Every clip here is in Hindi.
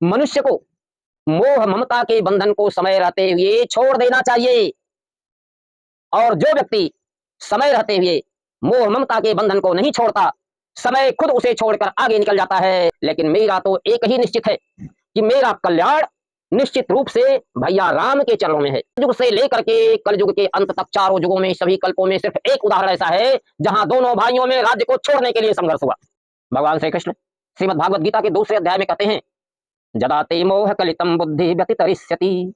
मनुष्य को मोह ममता के बंधन को समय रहते हुए छोड़ देना चाहिए। और जो व्यक्ति समय रहते हुए मोह ममता के बंधन को नहीं छोड़ता, समय खुद उसे छोड़कर आगे निकल जाता है। लेकिन मेरा तो एक ही निश्चित है कि मेरा कल्याण निश्चित रूप से भैया राम के चरणों में है। युग से लेकर के कल युग के अंत तक चारों युगों में, सभी कल्पों में सिर्फ एक उदाहरण ऐसा है जहां दोनों भाइयों में राज्य को छोड़ने के लिए संघर्ष हुआ। भगवान श्री कृष्ण श्रीमद् भागवत गीता के दूसरे अध्याय में कहते हैं, जदा ते मोह कलितम बुद्धि व्यतितरिष्यति,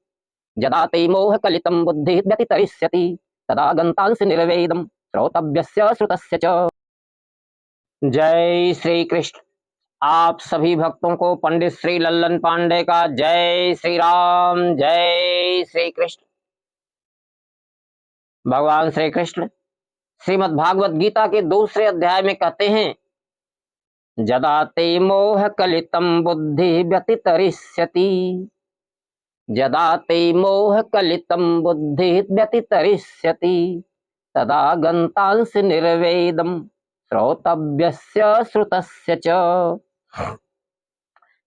जदा ते मोह कलितम बुद्धि व्यतितरिष्यति, तदा गंतांसि निर्वेदम श्रोतव्यस्य श्रुतस्य च। जय श्री कृष्ण। आप सभी भक्तों को पंडित श्री लल्लन पांडे का जय श्री राम, जय श्री कृष्ण। भगवान श्री कृष्ण श्रीमद् भागवत गीता के दूसरे अध्याय में कहते हैं, जदा ते मोह कलितम बुद्धि व्यतितरिष्यति, जदा ते मोह कलितम बुद्धि व्यतितरिष्यति, तदा गंतांसि निर्वेदम श्रोतव्यस्य श्रुतस्य च।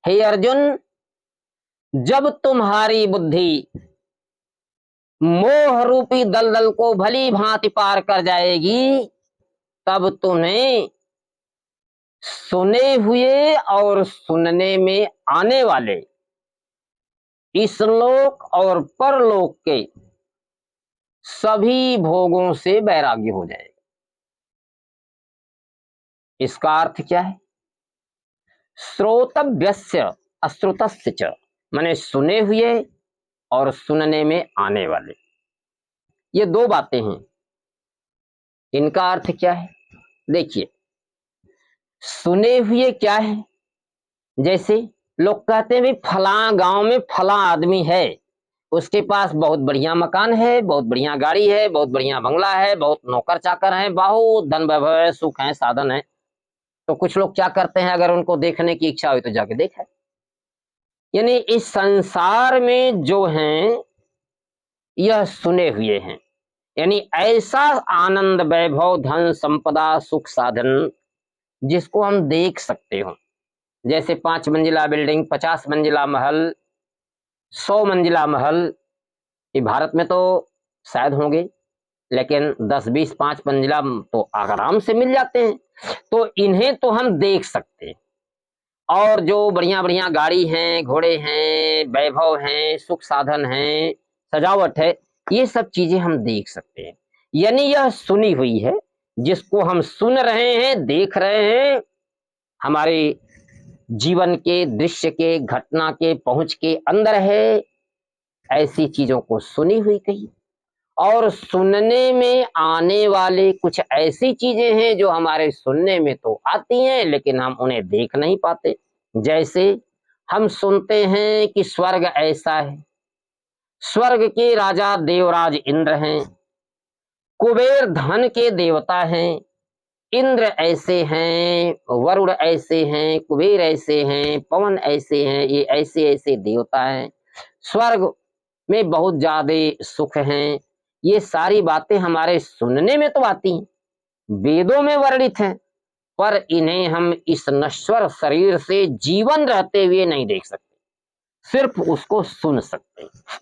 हे अर्जुन, जब तुम्हारी बुद्धि मोह रूपी दलदल को भली भांति पार कर जाएगी, तब तुम्हें सुने हुए और सुनने में आने वाले इस लोक और परलोक के सभी भोगों से वैराग्य हो जाएगा। इसका अर्थ क्या है? श्रोतव्यस्य अश्रुतस्य च, माने सुने हुए और सुनने में आने वाले, ये दो बातें हैं। इनका अर्थ क्या है? देखिए, सुने हुए क्या है? जैसे लोग कहते हैं भी फला गांव में फला आदमी है, उसके पास बहुत बढ़िया मकान है, बहुत बढ़िया गाड़ी है, बहुत बढ़िया बंगला है, बहुत नौकर चाकर है, बहुत धन वैभव है, सुख है, साधन है। तो कुछ लोग क्या करते हैं, अगर उनको देखने की इच्छा हुई तो जाके देखें। यानी इस संसार में जो हैं यह सुने हुए हैं, यानी ऐसा आनंद वैभव धन संपदा सुख साधन जिसको हम देख सकते हो। जैसे 5 मंजिला बिल्डिंग, 50 मंजिला महल, 100 मंजिला महल, ये भारत में तो शायद होंगे, लेकिन 10 20 5 मंजिला तो आराम से मिल जाते हैं। तो इन्हें तो हम देख सकते हैं। और जो बढ़िया बढ़िया गाड़ी हैं, घोड़े हैं, वैभव हैं, सुख साधन हैं, सजावट है, ये सब चीजें हम देख सकते हैं। यानी यह सुनी हुई है, जिसको हम सुन रहे हैं, देख रहे हैं, हमारे जीवन के दृश्य के घटना के पहुंच के अंदर है, ऐसी चीजों को सुनी हुई कही। और सुनने में आने वाले कुछ ऐसी चीजें हैं जो हमारे सुनने में तो आती हैं, लेकिन हम उन्हें देख नहीं पाते। जैसे हम सुनते हैं कि स्वर्ग ऐसा है, स्वर्ग के राजा देवराज इंद्र हैं, कुबेर धन के देवता हैं, इंद्र ऐसे हैं, वरुण ऐसे हैं, कुबेर ऐसे हैं, पवन ऐसे हैं, ये ऐसे ऐसे देवता हैं, स्वर्ग में बहुत ज्यादा सुख हैं। ये सारी बातें हमारे सुनने में तो आती हैं, वेदों में वर्णित हैं, पर इन्हें हम इस नश्वर शरीर से जीवन रहते हुए नहीं देख सकते, सिर्फ उसको सुन सकते हैं।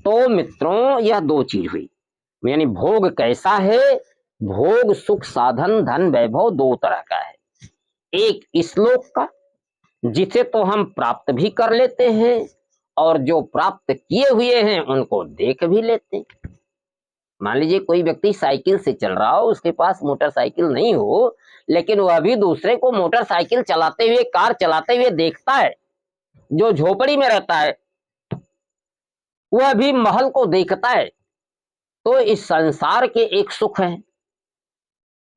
तो मित्रों, यह दो चीज हुई। यानी भोग कैसा है? भोग सुख साधन धन वैभव दो तरह का है। एक इस लोक का, जिसे तो हम प्राप्त भी कर लेते हैं, और जो प्राप्त किए हुए हैं उनको देख भी लेते हैं। मान लीजिए कोई व्यक्ति साइकिल से चल रहा हो, उसके पास मोटरसाइकिल नहीं हो, लेकिन वह भी दूसरे को मोटरसाइकिल चलाते हुए, कार चलाते हुए देखता है। जो झोपड़ी में रहता है वह भी महल को देखता है। तो इस संसार के एक सुख है,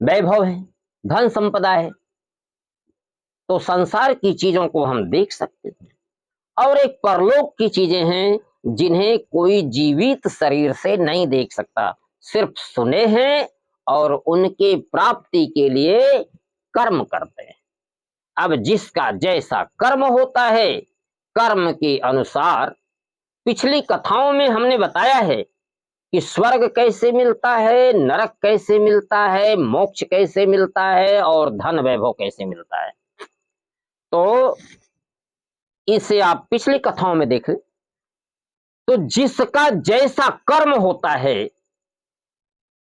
वैभव है, धन संपदा है, तो संसार की चीजों को हम देख सकते हैं। और एक परलोक की चीजें हैं जिन्हें कोई जीवित शरीर से नहीं देख सकता, सिर्फ सुने हैं और उनके प्राप्ति के लिए कर्म करते हैं। अब जिसका जैसा कर्म होता है, कर्म के अनुसार पिछली कथाओं में हमने बताया है कि स्वर्ग कैसे मिलता है, नरक कैसे मिलता है, मोक्ष कैसे मिलता है और धन वैभव कैसे मिलता है। तो इसे आप पिछली कथाओं में देखें तो जिसका जैसा कर्म होता है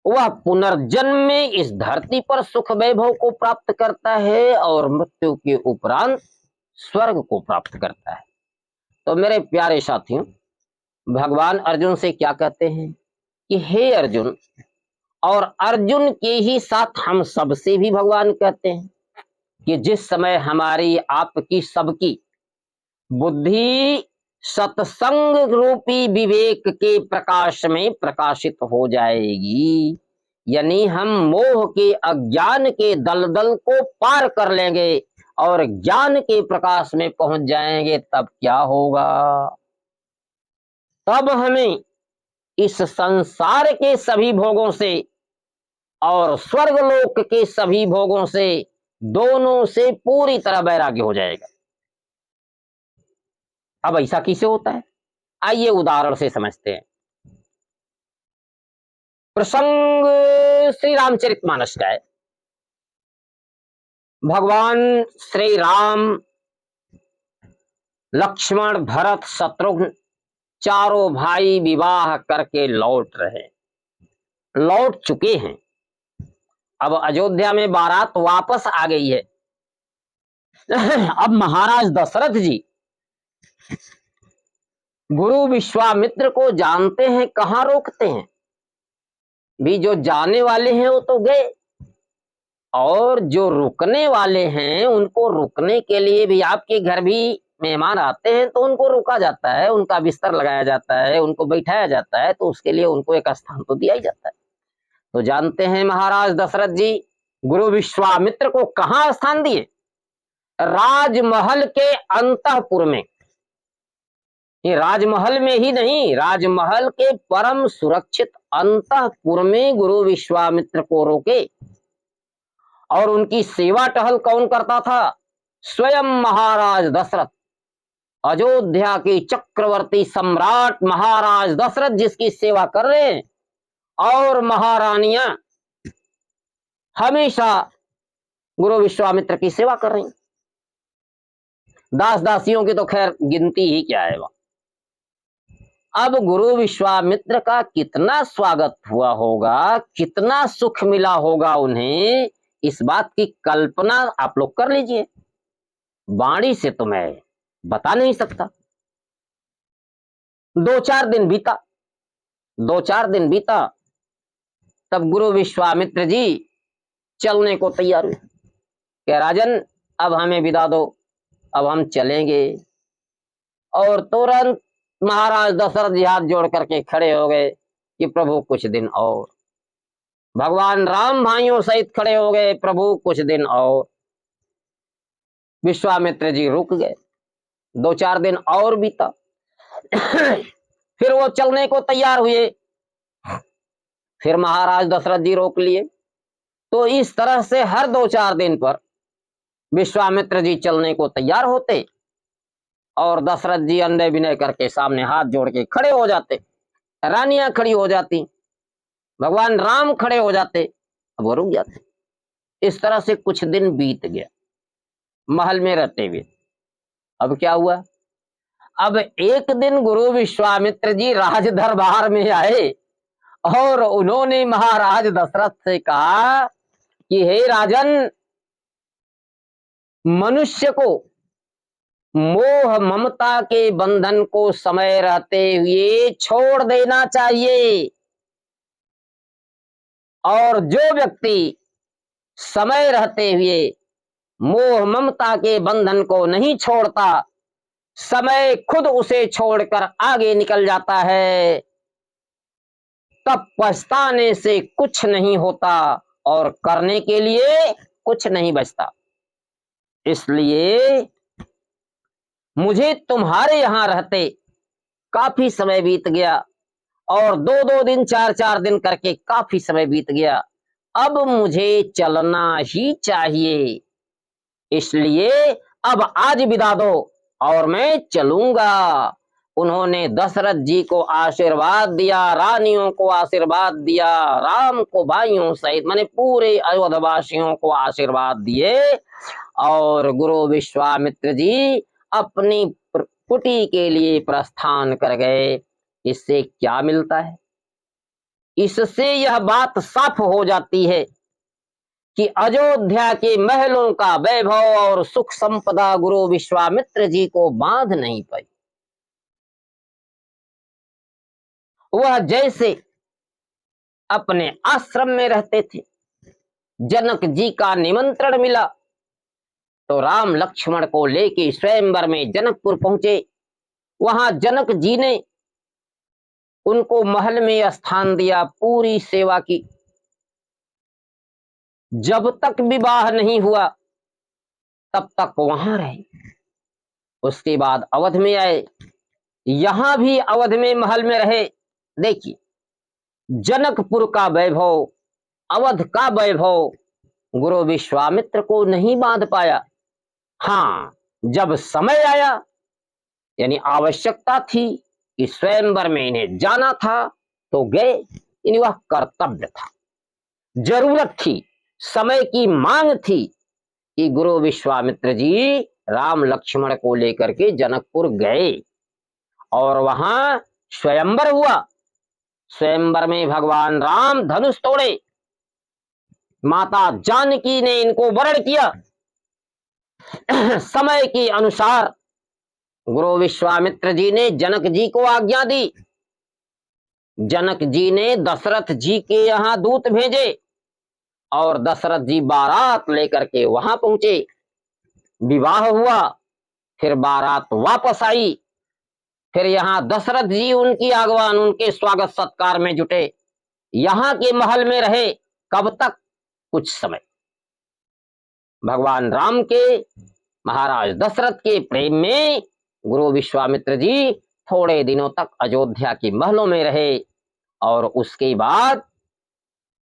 वह पुनर्जन्म में इस धरती पर सुख वैभव को प्राप्त करता है और मृत्यु के उपरांत स्वर्ग को प्राप्त करता है। तो मेरे प्यारे साथियों, भगवान अर्जुन से क्या कहते हैं कि हे अर्जुन, और अर्जुन के ही साथ हम सबसे भी भगवान कहते हैं कि जिस समय हमारी आपकी सबकी बुद्धि सत्संग रूपी विवेक के प्रकाश में प्रकाशित हो जाएगी, यानी हम मोह के अज्ञान के दलदल को पार कर लेंगे और ज्ञान के प्रकाश में पहुंच जाएंगे, तब क्या होगा? तब हमें इस संसार के सभी भोगों से और स्वर्गलोक के सभी भोगों से, दोनों से पूरी तरह वैराग्य हो जाएगा। अब ऐसा कैसे होता है? आइए उदाहरण से समझते हैं। प्रसंग श्री रामचरितमानस का है। भगवान श्री राम, लक्ष्मण, भरत, शत्रुघ्न चारों भाई विवाह करके लौट चुके हैं। अब अयोध्या में बारात वापस आ गई है। अब महाराज दशरथ जी गुरु विश्वामित्र को जानते हैं, कहां रोकते हैं? भी जो जाने वाले हैं वो तो गए, और जो रुकने वाले हैं उनको रुकने के लिए भी, आपके घर भी मेहमान आते हैं तो उनको रुका जाता है, उनका बिस्तर लगाया जाता है, उनको बैठाया जाता है, तो उसके लिए उनको एक स्थान तो दिया ही जाता है। तो जानते हैं महाराज दशरथ जी गुरु विश्वामित्र को कहां स्थान दिए? राजमहल के अंतःपुर में। ये राजमहल में ही नहीं, राजमहल के परम सुरक्षित अंतःपुर में गुरु विश्वामित्र को रोके। और उनकी सेवा टहल कौन करता था? स्वयं महाराज दशरथ, अयोध्या के चक्रवर्ती सम्राट महाराज दशरथ जिसकी सेवा कर रहे हैं, और महारानियां हमेशा गुरु विश्वामित्र की सेवा कर रही हैं। दास दासियों की तो खैर गिनती ही क्या है। अब गुरु विश्वामित्र का कितना स्वागत हुआ होगा, कितना सुख मिला होगा उन्हें, इस बात की कल्पना आप लोग कर लीजिए। वाणी से तो मैं बता नहीं सकता। 2-4 दिन बीता, तब गुरु विश्वामित्र जी चलने को तैयार हुए। क्या राजन, अब हमें विदा दो, अब हम चलेंगे। और तुरंत महाराज दशरथ जी हाथ जोड़ करके खड़े हो गए कि प्रभु कुछ दिन और। भगवान राम भाइयों सहित खड़े हो गए, प्रभु कुछ दिन और। विश्वामित्र जी रुक गए। 2-4 दिन और बीता। फिर वो चलने को तैयार हुए, फिर महाराज दशरथ जी रोक लिए। तो इस तरह से हर 2-4 दिन पर विश्वामित्र जी चलने को तैयार होते और दशरथ जी अंडे विनय करके सामने हाथ जोड़ के खड़े हो जाते, रानियां खड़ी हो जाती, भगवान राम खड़े हो जाते, अब वो रुक जाते। इस तरह से कुछ दिन बीत गया महल में रहते हुए। अब क्या हुआ? अब एक दिन गुरु विश्वामित्र जी राज दरबार में आए और उन्होंने महाराज दशरथ से कहा कि हे राजन, मनुष्य को मोह ममता के बंधन को समय रहते हुए छोड़ देना चाहिए, और जो व्यक्ति समय रहते हुए मोह ममता के बंधन को नहीं छोड़ता, समय खुद उसे छोड़कर आगे निकल जाता है, तब पछताने से कुछ नहीं होता और करने के लिए कुछ नहीं बचता। इसलिए मुझे तुम्हारे यहां रहते काफी समय बीत गया, और 2-2 दिन 4-4 दिन करके काफी समय बीत गया। अब मुझे चलना ही चाहिए, इसलिए अब आज विदा दो और मैं चलूंगा। उन्होंने दशरथ जी को आशीर्वाद दिया, रानियों को आशीर्वाद दिया, राम को भाइयों सहित माने पूरे अयोध्यावासियों को आशीर्वाद दिए, और गुरु विश्वामित्र जी अपनी कुटी के लिए प्रस्थान कर गए। इससे क्या मिलता है? इससे यह बात साफ हो जाती है कि अयोध्या के महलों का वैभव और सुख संपदा गुरु विश्वामित्र जी को बांध नहीं पाई। वह जैसे अपने आश्रम में रहते थे, जनक जी का निमंत्रण मिला तो राम लक्ष्मण को लेके स्वयंवर में जनकपुर पहुंचे। वहां जनक जी ने उनको महल में स्थान दिया, पूरी सेवा की। जब तक विवाह नहीं हुआ तब तक वहां रहे। उसके बाद अवध में आए, यहां भी अवध में महल में रहे। देखिए, जनकपुर का वैभव, अवध का वैभव गुरु विश्वामित्र को नहीं बांध पाया। हाँ, जब समय आया, यानी आवश्यकता थी कि स्वयंवर में इन्हें जाना था तो गए। यानी वह कर्तव्य था, जरूरत थी, समय की मांग थी कि गुरु विश्वामित्र जी राम लक्ष्मण को लेकर के जनकपुर गए और वहां स्वयंवर हुआ। स्वयंवर में भगवान राम धनुष तोड़े, माता जानकी ने इनको वरण किया। समय के अनुसार गुरु विश्वामित्र जी ने जनक जी को आज्ञा दी। जनक जी ने दशरथ जी के यहां दूत भेजे और दशरथ जी बारात लेकर के वहां पहुंचे। विवाह हुआ, फिर बारात वापस आई। फिर यहाँ दशरथ जी उनकी आगवान, उनके स्वागत सत्कार में जुटे। यहाँ के महल में रहे। कब तक? कुछ समय। भगवान राम के, महाराज दशरथ के प्रेम में गुरु विश्वामित्र जी थोड़े दिनों तक अयोध्या के महलों में रहे और उसके बाद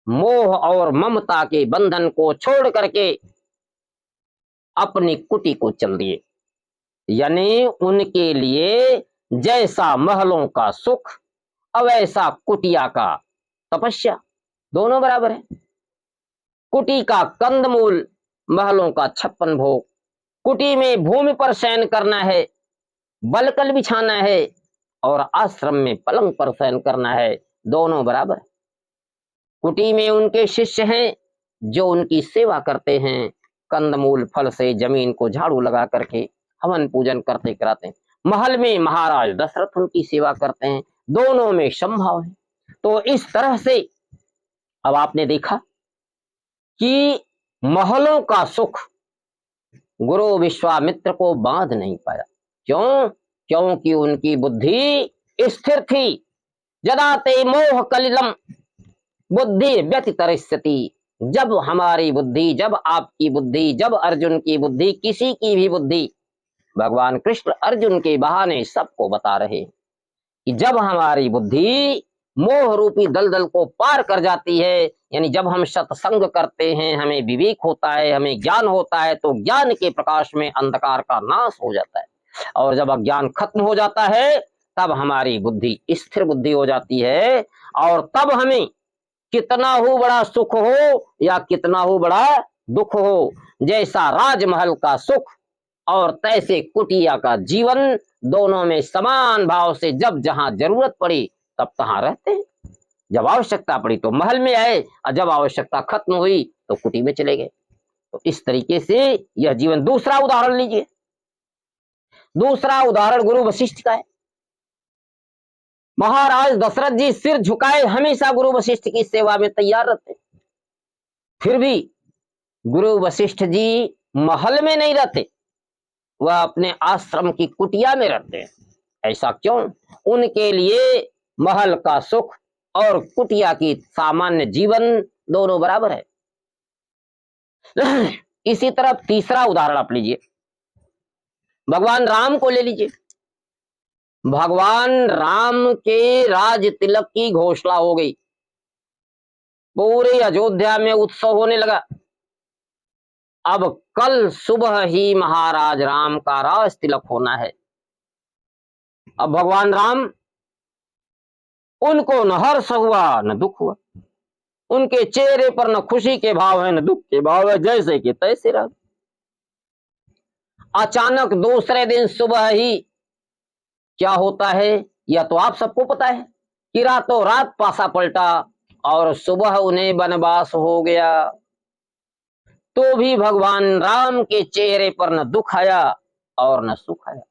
मोह और ममता के बंधन को छोड़ करके अपनी कुटी को चल दिए। यानी उनके लिए जैसा महलों का सुख, अवैसा कुटिया का तपस्या, दोनों बराबर है। कुटी का कंदमूल, महलों का 56 भोग। कुटी में भूमि पर शयन करना है, बलकल बिछाना है, और आश्रम में पलंग पर शयन करना है, दोनों बराबर। कुटी में उनके शिष्य हैं जो उनकी सेवा करते हैं, कंदमूल फल से जमीन को झाड़ू लगा करके हवन पूजन करते कराते हैं। महल में महाराज दशरथ उनकी सेवा करते हैं, दोनों में संभाव है। तो इस तरह से अब आपने देखा कि महलों का सुख गुरु विश्वामित्र को बांध नहीं पाया। क्यों? क्योंकि उनकी बुद्धि स्थिर थी। जदाते मोह कलिलम बुद्धि व्यतितरिष्यति। जब हमारी बुद्धि, जब आपकी बुद्धि, जब अर्जुन की बुद्धि, किसी की भी बुद्धि, भगवान कृष्ण अर्जुन के बहाने सबको बता रहे कि जब हमारी बुद्धि मोह रूपी दलदल को पार कर जाती है, यानी जब हम सत्संग करते हैं, हमें विवेक होता है, हमें ज्ञान होता है, तो ज्ञान के प्रकाश में अंधकार का नाश हो जाता है। और जब अज्ञान खत्म हो जाता है तब हमारी बुद्धि स्थिर बुद्धि हो जाती है। और तब हमें कितना हो बड़ा सुख हो या कितना हो बड़ा दुख हो, जैसा राजमहल का सुख और तैसे कुटिया का जीवन, दोनों में समान भाव से जब जहां जरूरत पड़ी तब तहां रहते हैं। जब आवश्यकता पड़ी तो महल में आए और जब आवश्यकता खत्म हुई तो कुटी में चले गए। तो इस तरीके से यह जीवन। दूसरा उदाहरण लीजिए। दूसरा उदाहरण गुरु वशिष्ठ का है। महाराज दशरथ जी सिर झुकाए हमेशा गुरु वशिष्ठ की सेवा में तैयार रहते, फिर भी गुरु वशिष्ठ जी महल में नहीं रहते, वह अपने आश्रम की कुटिया में रहते हैं। ऐसा क्यों? उनके लिए महल का सुख और कुटिया की सामान्य जीवन दोनों बराबर है। इसी तरह तीसरा उदाहरण आप लीजिए, भगवान राम को ले लीजिए। भगवान राम के राज तिलक की घोषणा हो गई, पूरे अयोध्या में उत्सव होने लगा। अब कल सुबह ही महाराज राम का राज तिलक होना है। अब भगवान राम, उनको न हर्ष हुआ न दुख हुआ, उनके चेहरे पर न खुशी के भाव है न दुख के भाव है, जैसे कि तैसे रह। अचानक दूसरे दिन सुबह ही क्या होता है यह तो आप सबको पता है कि रातों रात पासा पलटा और सुबह उन्हें वनवास हो गया। तो भी भगवान राम के चेहरे पर न दुख आया और न सुख आया।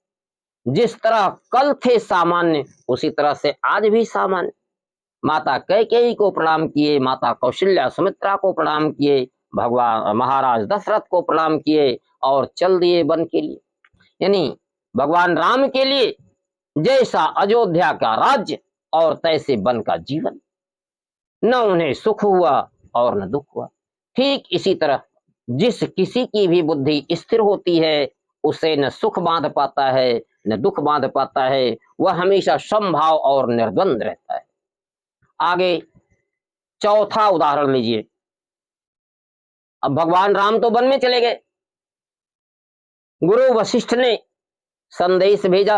जिस तरह कल थे सामान्य उसी तरह से आज भी सामान्य। माता कैकेयी को प्रणाम किए, माता कौशल्या सुमित्रा को प्रणाम किए, भगवान महाराज दशरथ को प्रणाम किए और चल दिए वन के लिए। यानी भगवान राम के लिए जैसा अयोध्या का राज्य और तैसे वन का जीवन, न उन्हें सुख हुआ और न दुख हुआ। ठीक इसी तरह जिस किसी की भी बुद्धि स्थिर होती है उसे न सुख बांध पाता है न दुख बांध पाता है, वह हमेशा समभाव और निर्द्वंद रहता है। आगे चौथा उदाहरण लीजिए। अब भगवान राम तो वन में चले गए, गुरु वशिष्ठ ने संदेश भेजा,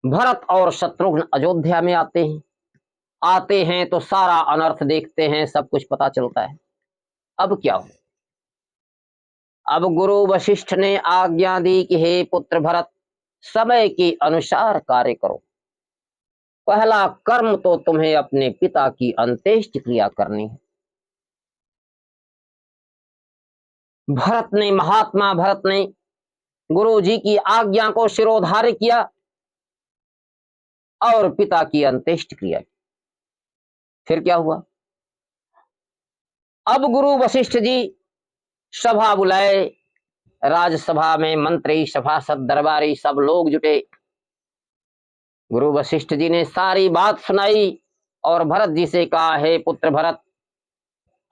भरत और शत्रुघ्न अयोध्या में आते हैं तो सारा अनर्थ देखते हैं, सब कुछ पता चलता है। अब क्या हो? अब गुरु वशिष्ठ ने आज्ञा दी कि हे पुत्र भरत, समय के अनुसार कार्य करो। पहला कर्म तो तुम्हें अपने पिता की अंत्येष्टि क्रिया करनी है। महात्मा भरत ने गुरु जी की आज्ञा को शिरोधार्य किया और पिता की अंत्येष्टि क्रिया की। फिर क्या हुआ? अब गुरु वशिष्ठ जी सभा बुलाए, राजसभा में मंत्री सभासद दरबारी सब लोग जुटे। गुरु वशिष्ठ जी ने सारी बात सुनाई और भरत जी से कहा, हे पुत्र भरत,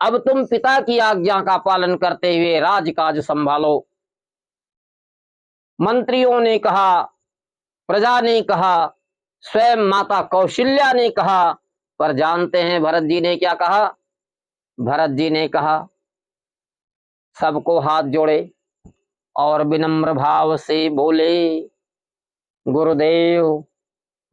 अब तुम पिता की आज्ञा का पालन करते हुए राजकाज संभालो। मंत्रियों ने कहा, प्रजा ने कहा, स्वयं माता कौशल्या ने कहा, पर जानते हैं भरत जी ने क्या कहा? भरत जी ने कहा, सबको हाथ जोड़े और विनम्र भाव से बोले, गुरुदेव,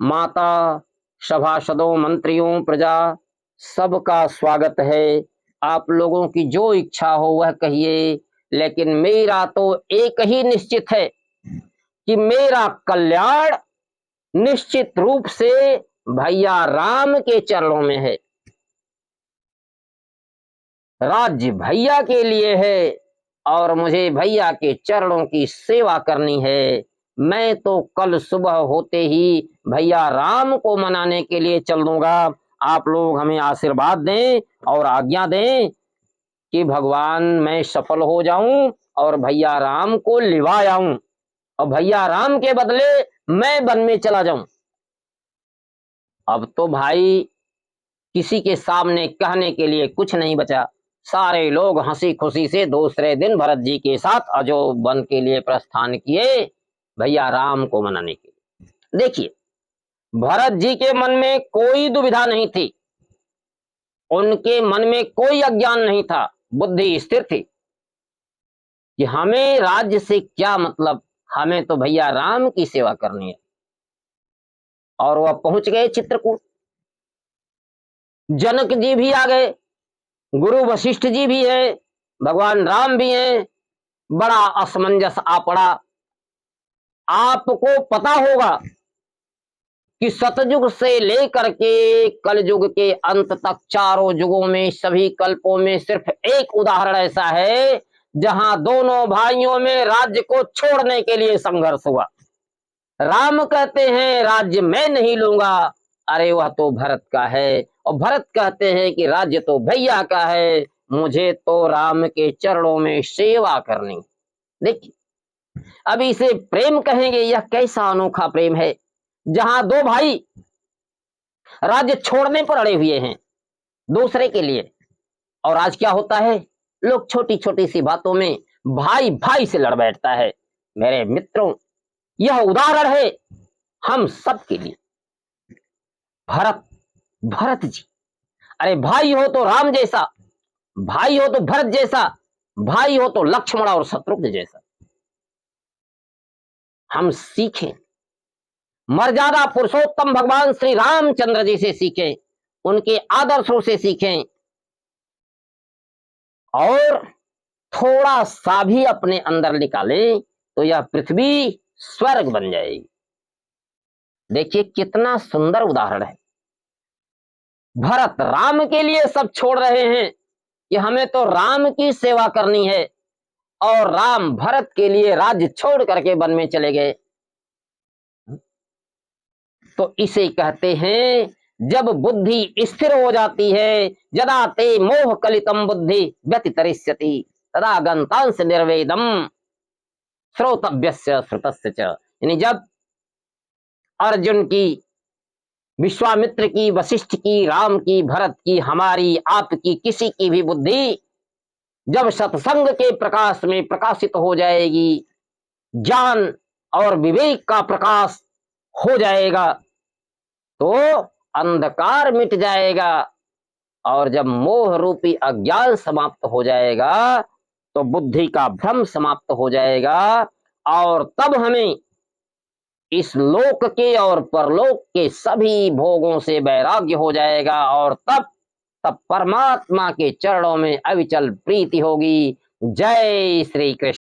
माता, सभासदों, मंत्रियों, प्रजा, सबका स्वागत है। आप लोगों की जो इच्छा हो वह कहिए, लेकिन मेरा तो एक ही निश्चित है कि मेरा कल्याण निश्चित रूप से भैया राम के चरणों में है। राज्य भैया के लिए है और मुझे भैया के चरणों की सेवा करनी है। मैं तो कल सुबह होते ही भैया राम को मनाने के लिए चल दूंगा। आप लोग हमें आशीर्वाद दें और आज्ञा दें कि भगवान मैं सफल हो जाऊं और भैया राम को लिवा आऊं और भैया राम के बदले मैं वन में चला जाऊं। अब तो भाई किसी के सामने कहने के लिए कुछ नहीं बचा। सारे लोग हंसी खुशी से दूसरे दिन भरत जी के साथ अजो वन के लिए प्रस्थान किए, भैया राम को मनाने के लिए। देखिए, भरत जी के मन में कोई दुविधा नहीं थी, उनके मन में कोई अज्ञान नहीं था, बुद्धि स्थिर थी कि हमें राज्य से क्या मतलब, हमें तो भैया राम की सेवा करनी है। और वह पहुंच गए चित्रकूट। जनक जी भी आ गए, गुरु वशिष्ठ जी भी है, भगवान राम भी हैं। बड़ा असमंजस आ पड़ा। आपको पता होगा कि सतयुग से लेकर के कलयुग के अंत तक चारों युगों में सभी कल्पों में सिर्फ एक उदाहरण ऐसा है जहां दोनों भाइयों में राज्य को छोड़ने के लिए संघर्ष हुआ। राम कहते हैं राज्य मैं नहीं लूंगा, अरे वह तो भरत का है, और भरत कहते हैं कि राज्य तो भैया का है, मुझे तो राम के चरणों में सेवा करनी। देखिए, अब इसे प्रेम कहेंगे। यह कैसा अनोखा प्रेम है जहां दो भाई राज्य छोड़ने पर अड़े हुए हैं दूसरे के लिए। और आज क्या होता है, लोग छोटी छोटी सी बातों में भाई भाई से लड़ बैठता है। मेरे मित्रों, यह उदाहरण है हम सब के लिए। भरत जी, अरे भाई हो तो राम जैसा, भाई हो तो भरत जैसा, भाई हो तो लक्ष्मण और शत्रुघ्न जैसा। हम सीखें, मर्यादा पुरुषोत्तम भगवान श्री रामचंद्र जी से सीखें, उनके आदर्शों से सीखें और थोड़ा सा भी अपने अंदर निकालें तो यह पृथ्वी स्वर्ग बन जाएगी। देखिए कितना सुंदर उदाहरण है। भरत राम के लिए सब छोड़ रहे हैं कि हमें तो राम की सेवा करनी है, और राम भरत के लिए राज्य छोड़ करके वन में चले गए। तो इसे कहते हैं जब बुद्धि स्थिर हो जाती है, यदा ते मोह कलितम बुद्धि व्यतितरिष्यति तदा गंतांश निर्वेदम श्रोतव्यस्य श्रुतस्य च। यानी जब अर्जुन की, विश्वामित्र की, वशिष्ठ की, राम की, भरत की, हमारी, आपकी, किसी की भी बुद्धि जब सत्संग के प्रकाश में प्रकाशित हो जाएगी, ज्ञान और विवेक का प्रकाश हो जाएगा, तो अंधकार मिट जाएगा, और जब मोह रूपी अज्ञान समाप्त हो जाएगा तो बुद्धि का भ्रम समाप्त हो जाएगा, और तब हमें इस लोक के और परलोक के सभी भोगों से वैराग्य हो जाएगा, और तब परमात्मा के चरणों में अविचल प्रीति होगी। जय श्री कृष्ण।